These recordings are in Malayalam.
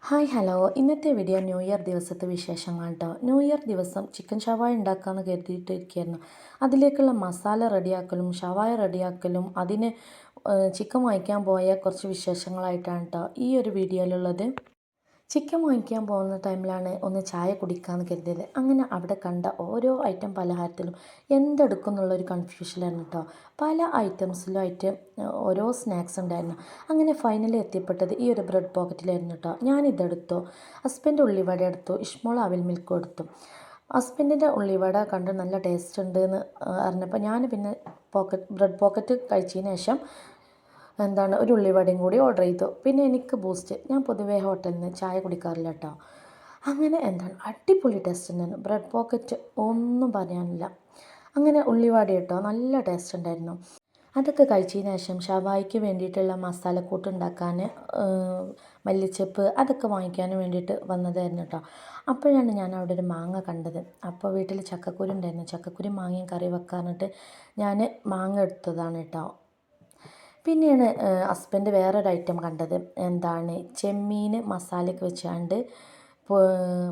ഹായ് ഹലോ ഇന്നത്തെ വീഡിയോ ന്യൂ ഇയർ ദിവസത്തെ വിശേഷങ്ങൾ കേട്ടോ. ന്യൂ ഇയർ ദിവസം ചിക്കൻ ഷവായ ഉണ്ടാക്കാമെന്ന് കരുതിയിട്ടിരിക്കുകയായിരുന്നു. അതിലേക്കുള്ള മസാല റെഡിയാക്കലും ഷവായ റെഡിയാക്കലും അതിന് ചിക്കൻ വാങ്ങിക്കാൻ പോയ കുറച്ച് വിശേഷങ്ങളായിട്ടാണ് കേട്ടോ ഈ ഒരു വീഡിയോയിലുള്ളത്. ചിക്കൻ വാങ്ങിക്കാൻ പോകുന്ന ടൈമിലാണ് ഒന്ന് ചായ കുടിക്കാമെന്ന് കരുതിയത്. അങ്ങനെ അവിടെ കണ്ട ഓരോ ഐറ്റം പലഹാരത്തിലും എന്തെടുക്കും എന്നുള്ളൊരു കൺഫ്യൂഷനായിരുന്നു കേട്ടോ. പല ഐറ്റംസിലുമായിട്ട് ഓരോ സ്നാക്സ് ഉണ്ടായിരുന്നു. അങ്ങനെ ഫൈനലി എത്തിപ്പെട്ടത് ഈ ഒരു ബ്രെഡ് പോക്കറ്റിലായിരുന്നു കേട്ടോ. ഞാനിതെടുത്തു. ഹസ്ബൻഡ് ഉള്ളിവട എടുത്തു, ഇഷ്മോൾ അവിൽ മിൽക്കും എടുത്തു. ഹസ്ബൻഡിൻ്റെ ഉള്ളിവട കണ്ട് നല്ല ടേസ്റ്റ് ഉണ്ട് എന്ന് അറിഞ്ഞപ്പോൾ ഞാൻ പിന്നെ ബ്രെഡ് പോക്കറ്റ് കഴിച്ചതിന് ശേഷം ഒരു ഉള്ളിവടയും കൂടി ഓർഡർ ചെയ്തു. പിന്നെ എനിക്ക് ബൂസ്റ്റ്. ഞാൻ പൊതുവേ ഹോട്ടലിൽ നിന്ന് ചായ കുടിക്കാറില്ല കേട്ടോ. അങ്ങനെ അടിപൊളി ടേസ്റ്റ് ഉണ്ടായിരുന്നു. ബ്രെഡ് പോക്കറ്റ് ഒന്നും പറയാനില്ല. അങ്ങനെ ഉള്ളിവട കേട്ടോ നല്ല ടേസ്റ്റ് ഉണ്ടായിരുന്നു. അതൊക്കെ കഴിച്ചതിന് ശേഷം ഷവായിക്ക് വേണ്ടിയിട്ടുള്ള മസാലക്കൂട്ട് ഉണ്ടാക്കാൻ മല്ലിച്ചപ്പ് അതൊക്കെ വാങ്ങിക്കാൻ വേണ്ടിയിട്ട് വന്നതായിരുന്നു കേട്ടോ. അപ്പോഴാണ് ഞാൻ അവിടെ ഒരു മാങ്ങ കണ്ടത്. അപ്പോൾ വീട്ടിൽ ചക്കക്കുരു ഉണ്ടായിരുന്നു. ചക്കക്കുരു മാങ്ങയും കറി വെക്കാനിട്ട് ഞാൻ മാങ്ങ എടുത്തതാണ് കേട്ടോ. പിന്നെയാണ് ഹസ്ബൻഡ് വേറൊരു ഐറ്റം കണ്ടത്. ചെമ്മീൻ മസാലയൊക്കെ വെച്ചാണ്ട്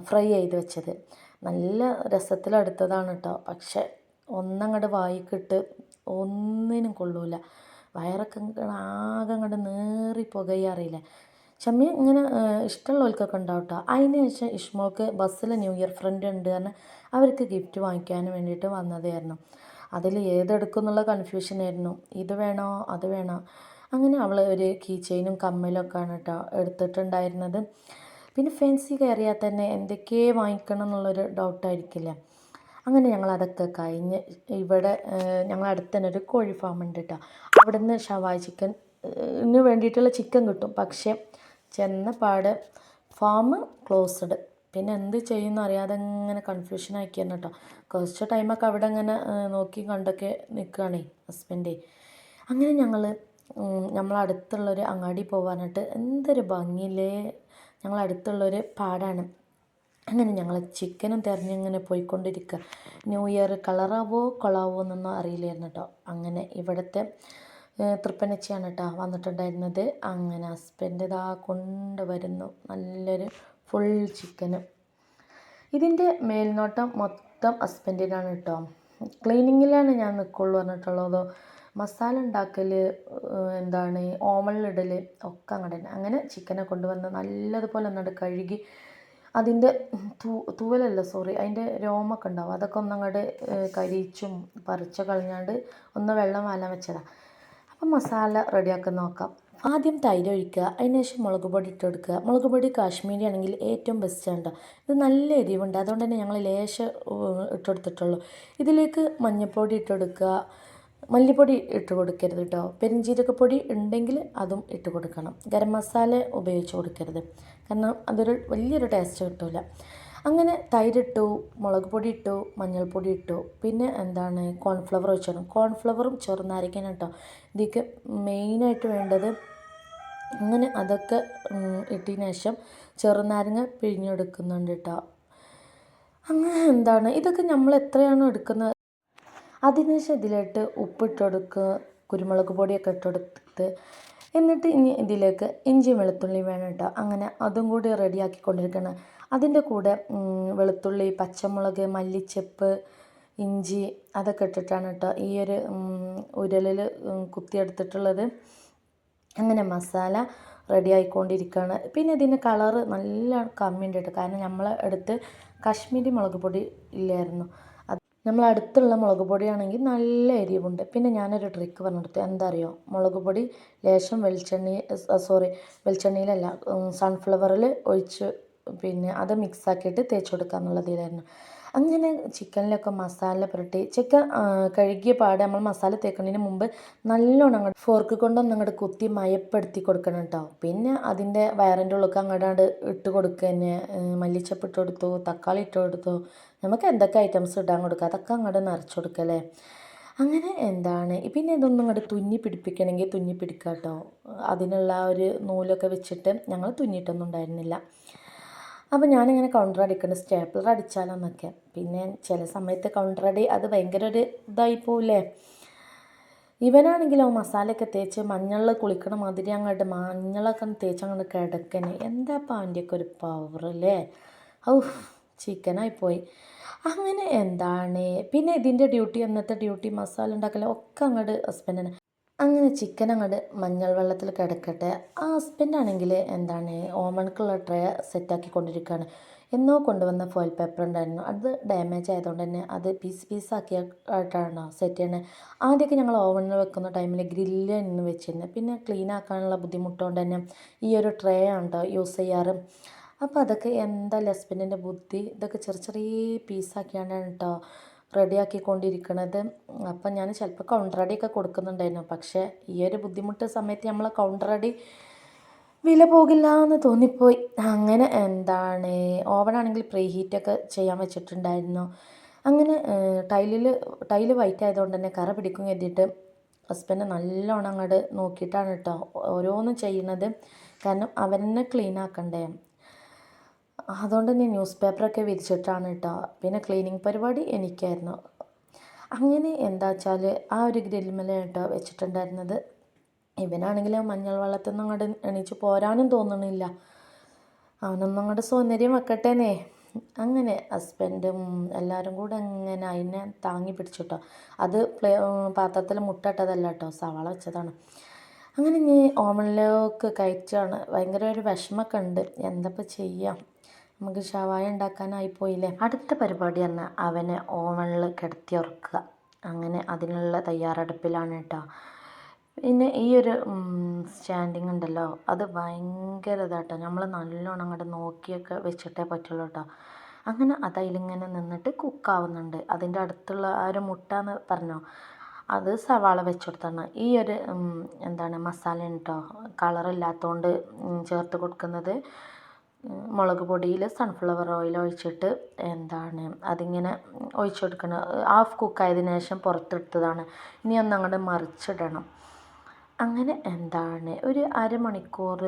ഫ്രൈ ചെയ്ത് വെച്ചത്. നല്ല രസത്തിലെടുത്തതാണ് കേട്ടോ. പക്ഷെ ഒന്നങ്ങോട്ട് വായിക്കിട്ട് ഒന്നിനും കൊള്ളൂല. വയറൊക്കെ ആകെ അങ്ങോട്ട് നേറി പുകയറിയില്ല. ചെമ്മീൻ ഇങ്ങനെ ഇഷ്ടമുള്ളവർക്കൊക്കെ ഉണ്ടാവും കേട്ടോ. അതിന് ശേഷം ഇഷ്മോൾക്ക് ബസ്സിൽ ന്യൂ ഇയർ ഫ്രണ്ട് ഉണ്ട് കാരണം അവർക്ക് ഗിഫ്റ്റ് വാങ്ങിക്കാൻ വേണ്ടിയിട്ട് വന്നതായിരുന്നു. അതിൽ ഏതെടുക്കും എന്നുള്ള കൺഫ്യൂഷനായിരുന്നു. ഇത് വേണോ അത് വേണോ. അങ്ങനെ അവൾ ഒരു കീ ചെയിനും കമ്മലൊക്കെയാണ് കേട്ടോ എടുത്തിട്ടുണ്ടായിരുന്നത്. പിന്നെ ഫാൻസി കയറിയാൽ തന്നെ എന്തൊക്കെ വാങ്ങിക്കണം എന്നുള്ളൊരു ഡൗട്ടായിരിക്കില്ല. അങ്ങനെ ഞങ്ങളതൊക്കെ കഴിഞ്ഞ് ഇവിടെ ഞങ്ങളടുത്ത് തന്നെ ഒരു കോഴി ഫാം ഉണ്ട് കേട്ടോ. അവിടെ നിന്ന് ഷവായി ചിക്കന് വേണ്ടിയിട്ടുള്ള ചിക്കൻ കിട്ടും. പക്ഷേ ചെന്ന പാടെ ഫാം ക്ലോസ്ഡ്. പിന്നെ എന്ത് ചെയ്യുമെന്ന് അറിയാതെ ഇങ്ങനെ കൺഫ്യൂഷനാക്കിയാണ് കേട്ടോ. കുറച്ച് ടൈമൊക്കെ അവിടെ ഇങ്ങനെ നോക്കി കണ്ടൊക്കെ നിൽക്കുകയാണേ ഹസ്ബൻഡേ. അങ്ങനെ നമ്മളടുത്തുള്ളൊരു അങ്ങാടി പോകാനായിട്ട് എന്തൊരു ഭംഗിയില്ലേ. ഞങ്ങളടുത്തുള്ളൊരു പാടാണ്. അങ്ങനെ ഞങ്ങൾ ചിക്കനും തിരഞ്ഞിങ്ങനെ പോയിക്കൊണ്ടിരിക്കുക. ന്യൂ ഇയർ കളറാവോ കൊളാവോ എന്നൊന്നും അറിയില്ലായിരുന്നു കേട്ടോ. അങ്ങനെ ഇവിടുത്തെ തൃപ്പനച്ചിയാണ് കേട്ടോ വന്നിട്ടുണ്ടായിരുന്നത്. അങ്ങനെ ഹസ്ബൻഡ് ഇതാ കൊണ്ടുവരുന്നു നല്ലൊരു ഫുൾ ചിക്കന്. ഇതിൻ്റെ മേൽനോട്ടം മൊത്തം ഹസ്ബൻഡിനാണ് കേട്ടോ. ക്ലീനിങ്ങിലാണ് ഞാൻ നിൽക്കുള്ളൂ പറഞ്ഞിട്ടുള്ളതോ. മസാല ഉണ്ടാക്കൽ ഓമനിലിടൽ ഒക്കെ അങ്ങോട്ട് തന്നെ. അങ്ങനെ ചിക്കനെ കൊണ്ടുവന്ന് നല്ലതുപോലെ കഴുകി അതിൻ്റെ അതിൻ്റെ രോമൊക്കെ ഉണ്ടാവും. അതൊക്കെ ഒന്നങ്ങോട്ട് കരിച്ചും പറിച്ച് കളഞ്ഞാണ്ട് ഒന്ന് വെള്ളം വാലാൻ വെച്ചതാണ്. അപ്പം മസാല റെഡിയാക്കാൻ നോക്കാം. ആദ്യം തൈര് ഒഴിക്കുക. അതിന് ശേഷം മുളക് പൊടി ഇട്ട് കൊടുക്കുക. മുളക് പൊടി കാശ്മീരി ആണെങ്കിൽ ഏറ്റവും ബെസ്റ്റാണ് കേട്ടോ. ഇത് നല്ല എരിവുണ്ട്. അതുകൊണ്ട് തന്നെ ഞങ്ങൾ ലേശം ഇട്ടെടുത്തിട്ടുള്ളൂ. ഇതിലേക്ക് മഞ്ഞൾപ്പൊടി ഇട്ട് കൊടുക്കുക. മല്ലിപ്പൊടി ഇട്ട് കൊടുക്കരുത് കേട്ടോ. പെരുംജീരകപ്പൊടി ഉണ്ടെങ്കിൽ അതും ഇട്ട് കൊടുക്കണം. ഗരം മസാല ഉപയോഗിച്ച് കൊടുക്കരുത്. കാരണം അതൊരു വലിയൊരു ടേസ്റ്റ് കിട്ടില്ല. അങ്ങനെ തൈരിട്ടു, മുളക് പൊടി ഇട്ടു, മഞ്ഞൾപ്പൊടി ഇട്ടു. പിന്നെ കോൺഫ്ലവർ ഒഴിച്ചിടണം. കോൺഫ്ലവറും ചെറുനാരങ്ങയാണ് കേട്ടോ ഇതിലേക്ക് മെയിനായിട്ട് വേണ്ടത്. അങ്ങനെ അതൊക്കെ ഇട്ടതിന് ശേഷം ചെറുനാരങ്ങ പിഴിഞ്ഞെടുക്കുന്നുണ്ട് കേട്ടോ. അങ്ങനെ ഇതൊക്കെ നമ്മൾ എത്രയാണോ എടുക്കുന്നത് അതിനുശേഷം ഇതിലോട്ട് ഉപ്പിട്ട് കൊടുക്കുക, കുരുമുളക് പൊടിയൊക്കെ ഇട്ട് കൊടുത്ത് എന്നിട്ട് ഇനി ഇതിലേക്ക് ഇഞ്ചിയും വെളുത്തുള്ളിയും വേണം കേട്ടോ. അങ്ങനെ അതും കൂടി റെഡിയാക്കിക്കൊണ്ടിരിക്കണം. അതിൻ്റെ കൂടെ വെളുത്തുള്ളി, പച്ചമുളക്, മല്ലിച്ചപ്പ്, ഇഞ്ചി അതൊക്കെ ഇട്ടിട്ടാണ് കേട്ടോ ഈ ഒരു ഉരലിൽ കുത്തിയെടുത്തിട്ടുള്ളത്. അങ്ങനെ മസാല റെഡി ആയിക്കൊണ്ടിരിക്കുകയാണ്. പിന്നെ ഇതിൻ്റെ കളറ് നല്ല കമ്മിയുണ്ട് കേട്ടോ. കാരണം നമ്മളെ അടുത്ത് കാശ്മീരി മുളക് പൊടി ഇല്ലായിരുന്നു. നമ്മളടുത്തുള്ള മുളക് പൊടിയാണെങ്കിൽ നല്ല എരിവുണ്ട്. പിന്നെ ഞാനൊരു ട്രിക്ക് പറഞ്ഞെടുത്തു. എന്താ അറിയോ, മുളക് പൊടി ലേശം വെളിച്ചെണ്ണയിലല്ല സൺഫ്ലവറിൽ ഒഴിച്ച് പിന്നെ അത് മിക്സാക്കിയിട്ട് തേച്ച് കൊടുക്കുക എന്നുള്ളതിലായിരുന്നു. അങ്ങനെ ചിക്കനിലൊക്കെ മസാല പുരട്ടി ചിക്കൻ കഴുകിയ പാടെ നമ്മൾ മസാല തേക്കുന്നതിന് മുമ്പ് നല്ലോണം ഫോർക്ക് കൊണ്ടൊന്നങ്ങോട്ട് കുത്തി മയപ്പെടുത്തി കൊടുക്കണം കേട്ടോ. പിന്നെ അതിൻ്റെ വയറിൻ്റെ ഉള്ളിലേക്ക് അങ്ങോട്ട് ഇട്ട് കൊടുക്കുക തന്നെ. മല്ലിച്ചപ്പ് ഇട്ട് കൊടുത്തു, തക്കാളി ഇട്ട് കൊടുത്തു, നമുക്ക് എന്തൊക്കെ ഐറ്റംസ് ഇടാൻ കൊടുക്കുക അതൊക്കെ അങ്ങോട്ട് നിറച്ച് കൊടുക്കല്ലേ. അങ്ങനെ പിന്നെ ഇതൊന്നും അങ്ങോട്ട് തുന്നി പിടിപ്പിക്കണമെങ്കിൽ തുന്നി പിടിക്കുക കേട്ടോ. അതിനുള്ള ഒരു നൂലൊക്കെ വെച്ചിട്ട് ഞങ്ങൾ തുന്നിയിട്ടൊന്നും ഉണ്ടായിരുന്നില്ല. അപ്പോൾ ഞാനിങ്ങനെ കൗണ്ടർ അടിക്കണം, സ്റ്റേപ്ലർ അടിച്ചാലോന്നൊക്കെ. പിന്നെ ചില സമയത്ത് കൗണ്ടർ അടി അത് ഭയങ്കര ഒരു ഇതായി പോവില്ലേ. ഇവനാണെങ്കിലോ മസാലയൊക്കെ തേച്ച് മഞ്ഞളിൽ കുളിക്കണ മാതിരി അങ്ങോട്ട് മഞ്ഞളൊക്കെ തേച്ച് അങ്ങോട്ട് കിടക്കണേ. എന്താപ്പം അവൻ്റെയൊക്കെ ഒരു പവർ അല്ലേ. ഔ ചിക്കനായിപ്പോയി. അങ്ങനെ പിന്നെ ഇതിൻ്റെ ഡ്യൂട്ടി അന്നത്തെ ഡ്യൂട്ടി മസാല ഉണ്ടാക്കൽ ഒക്കെ അങ്ങോട്ട് ഹസ്ബൻഡിന്. അങ്ങനെ ചിക്കൻ അങ്ങോട്ട് മഞ്ഞൾ വെള്ളത്തിൽ കിടക്കട്ടെ. ആ ഹസ്ബൻഡാണെങ്കിൽ ഓമൺക്കുള്ള ട്രേ സെറ്റാക്കി കൊണ്ടിരിക്കുകയാണ്. എന്നോ കൊണ്ടുവന്ന ഫോയിൽ പേപ്പർ ഉണ്ടായിരുന്നു, അത് ഡാമേജ് ആയതുകൊണ്ട് തന്നെ അത് പീസാക്കിയിട്ടാണ് സെറ്റ് ചെയ്യുന്നത്. ആദ്യമൊക്കെ ഞങ്ങൾ ഓവനിൽ വെക്കുന്ന ടൈമിൽ ഗ്രില്ലിൽ നിന്ന് വെച്ചിരുന്നത്. പിന്നെ ക്ലീൻ ആക്കാനുള്ള ബുദ്ധിമുട്ടുകൊണ്ട് തന്നെ ഈ ഒരു ട്രേ ആണ് കേട്ടോ യൂസ് ചെയ്യാറ്. അപ്പോൾ അതൊക്കെ എന്തായാലും ഹസ്ബൻഡിൻ്റെ ബുദ്ധി ഇതൊക്കെ ചെറിയ ചെറിയ പീസാക്കിയാണ് കേട്ടോ റെഡിയാക്കിക്കൊണ്ടിരിക്കണത്. അപ്പം ഞാൻ ചിലപ്പോൾ കൗണ്ടർ അടിയൊക്കെ കൊടുക്കുന്നുണ്ടായിരുന്നു. പക്ഷേ ഈ ഒരു ബുദ്ധിമുട്ട് സമയത്ത് നമ്മൾ കൗണ്ടർ അടി വില പോകില്ല എന്ന് തോന്നിപ്പോയി. അങ്ങനെ ഓവനാണെങ്കിൽ പ്രീ ഹീറ്റൊക്കെ ചെയ്യാൻ വെച്ചിട്ടുണ്ടായിരുന്നു. അങ്ങനെ ടൈല് വൈറ്റ് ആയതുകൊണ്ട് തന്നെ കറ പിടിക്കും കരുതിയിട്ട് ഹസ്ബൻഡ് നല്ലോണം അങ്ങോട്ട് നോക്കിയിട്ടാണ് കേട്ടോ ഓരോന്നും ചെയ്യുന്നത്. കാരണം അവനെ ക്ലീൻ ആക്കണ്ടേ. അതുകൊണ്ട് തന്നെ ന്യൂസ് പേപ്പറൊക്കെ വിരിച്ചിട്ടാണ് കേട്ടോ. പിന്നെ ക്ലീനിങ് പരിപാടി എനിക്കായിരുന്നു. അങ്ങനെ വെച്ചാൽ ആ ഒരു ഗ്രില്ലുമേലെ കേട്ടോ വെച്ചിട്ടുണ്ടായിരുന്നത്. ഇവനാണെങ്കിൽ മഞ്ഞൾ വെള്ളത്തിൽ നിന്ന് അങ്ങോട്ട് എണീച്ച് പോരാനും തോന്നണില്ല. അവനൊന്നും അങ്ങോട്ട് സൗന്ദര്യം വെക്കട്ടേന്നേ. അങ്ങനെ ഹസ്ബൻഡും എല്ലാവരും കൂടെ അങ്ങനെ അതിനെ താങ്ങി പിടിച്ചിട്ടോ. അത് പാത്രത്തിൽ മുട്ട ഇട്ടതല്ല കേട്ടോ, സവാള വെച്ചതാണ്. അങ്ങനെ ഇനി ഓവനിലേക്ക് കഴിച്ചാണ്. ഭയങ്കര ഒരു വിഷമമൊക്കെ ഉണ്ട്. എന്തപ്പോൾ ചെയ്യാം, നമുക്ക് ഷവായ ഉണ്ടാക്കാനായിപ്പോയില്ലേ. അടുത്ത പരിപാടി പറഞ്ഞാൽ അവനെ ഓവനിൽ കിടത്തി ഉറക്കുക. അങ്ങനെ അതിനുള്ള തയ്യാറെടുപ്പിലാണ് കേട്ടോ. പിന്നെ ഈ ഒരു സ്റ്റാൻഡിങ് ഉണ്ടല്ലോ, അത് ഭയങ്കര ഇതാട്ടോ. നമ്മൾ നല്ലോണം അങ്ങോട്ട് നോക്കിയൊക്കെ വെച്ചിട്ടേ പറ്റുള്ളൂ കേട്ടോ. അങ്ങനെ അതിലിങ്ങനെ നിന്നിട്ട് കുക്കാവുന്നുണ്ട്. അതിൻ്റെ അടുത്തുള്ള ആ ഒരു മുട്ട എന്ന് പറഞ്ഞോ, അത് സവാള വെച്ചുകൊടുത്താണ്. ഈ ഒരു മസാല കേട്ടോ കളറില്ലാത്തതുകൊണ്ട് ചേർത്ത് കൊടുക്കുന്നത്. മുളക് പൊടിയിൽ സൺഫ്ലവർ ഓയിൽ ഒഴിച്ചിട്ട് അതിങ്ങനെ ഒഴിച്ചു കൊടുക്കണം. ഹാഫ് കുക്കായതിനു ശേഷം പുറത്തെടുത്തതാണ്. ഇനി അങ്ങോട്ട് മറിച്ചിടണം. അങ്ങനെ ഒരു അരമണിക്കൂർ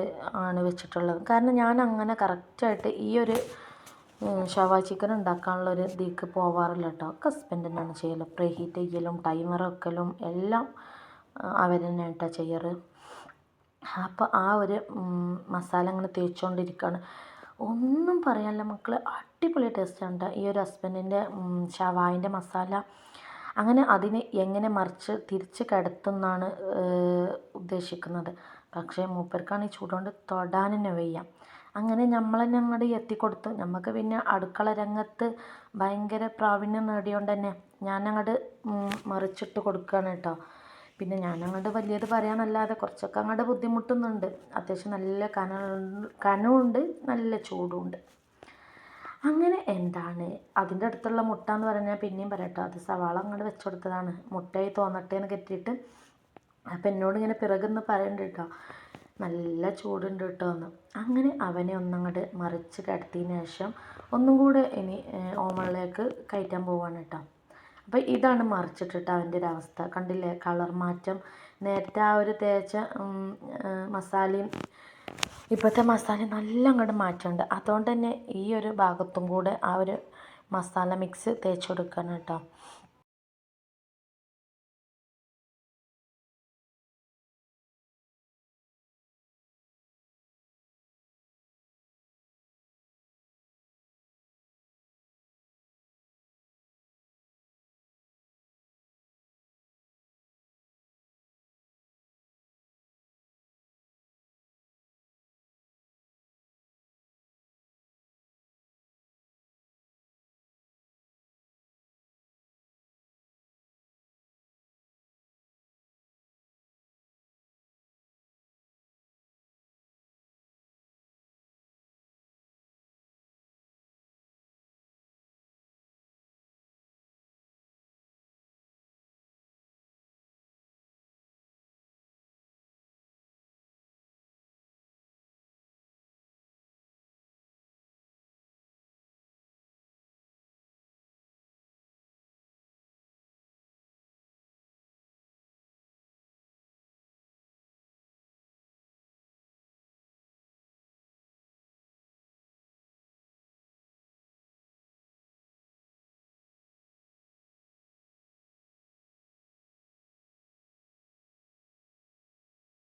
ആണ് വെച്ചിട്ടുള്ളത്. കാരണം ഞാൻ അങ്ങനെ കറക്റ്റായിട്ട് ഈ ഒരു ഷവായ ചിക്കൻ ഉണ്ടാക്കാനുള്ളൊരു ഇതിലേക്ക് പോവാറില്ല കേട്ടോ. ഹസ്ബൻഡ് തന്നെയാണ് ചെയ്യല്. പ്രീ ഹീറ്റ് ചെയ്യലും ടൈമർ വെക്കലും എല്ലാം അവർ തന്നെ കേട്ടോ ചെയ്യാറ്. അപ്പോൾ ആ ഒരു മസാല അങ്ങനെ തേച്ചുകൊണ്ടിരിക്കുകയാണ്. ഒന്നും പറയാനില്ല മക്കൾ, അടിപൊളി ടേസ്റ്റാണ് കേട്ടോ ഈ ഒരു ഹസ്ബൻഡിൻ്റെ ഷവായിൻ്റെ മസാല. അങ്ങനെ അതിനെ എങ്ങനെ തിരിച്ച് കിടത്തുന്നാണ് ഉദ്ദേശിക്കുന്നത്. പക്ഷേ മൂപ്പർക്കാണ് ഈ ചൂടുകൊണ്ട് തൊടാൻ തന്നെ വയ്യ. അങ്ങനെ നമ്മൾ തന്നെ അങ്ങോട്ട് എത്തിക്കൊടുത്തു. നമുക്ക് പിന്നെ അടുക്കള രംഗത്ത് ഭയങ്കര പ്രാവീണ്യം നേടിയോണ്ട് തന്നെ ഞാനങ്ങോട്ട് മറിച്ചിട്ട് കൊടുക്കുകയാണ് കേട്ടോ. പിന്നെ ഞാനങ്ങോട്ട് വലിയത് പറയാനല്ലാതെ കുറച്ചൊക്കെ അങ്ങോട്ട് ബുദ്ധിമുട്ടുന്നുണ്ട്. അത്യാവശ്യം നല്ല കനമുണ്ട്, നല്ല ചൂടുമുണ്ട്. അങ്ങനെ അതിൻ്റെ അടുത്തുള്ള മുട്ട എന്ന് പറഞ്ഞാൽ പിന്നെയും പറയട്ടോ, അത് സവാള അങ്ങോട്ട് വെച്ച് കൊടുത്തതാണ്. മുട്ടയായി തോന്നട്ടെ എന്ന് കെട്ടിയിട്ട്. അപ്പം എന്നോട് ഇങ്ങനെ പിറകുന്ന് പറയുന്നുണ്ട് കേട്ടോ, നല്ല ചൂടുണ്ട് കേട്ടോ എന്ന്. അങ്ങനെ അവനെ ഒന്നങ്ങോട്ട് മറിച്ച് കിടത്തിയതിന് ശേഷം ഒന്നും കൂടെ ഇനി ഓവനിലേക്ക് കയറ്റാൻ പോവാണ് കേട്ടോ. അപ്പോൾ ഇതാണ് മറിച്ചിട്ടിട്ട് അവൻ്റെ ഒരു അവസ്ഥ. കണ്ടില്ലേ കളർ മാറ്റം. നേരത്തെ ആ ഒരു തേച്ച മസാലയും ഇപ്പോഴത്തെ മസാല നല്ല അങ്ങോട്ട് മാറ്റമുണ്ട്. അതുകൊണ്ട് തന്നെ ഈ ഒരു ഭാഗത്തും കൂടെ ആ ഒരു മസാല മിക്സ് തേച്ച് കൊടുക്കണം കേട്ടോ.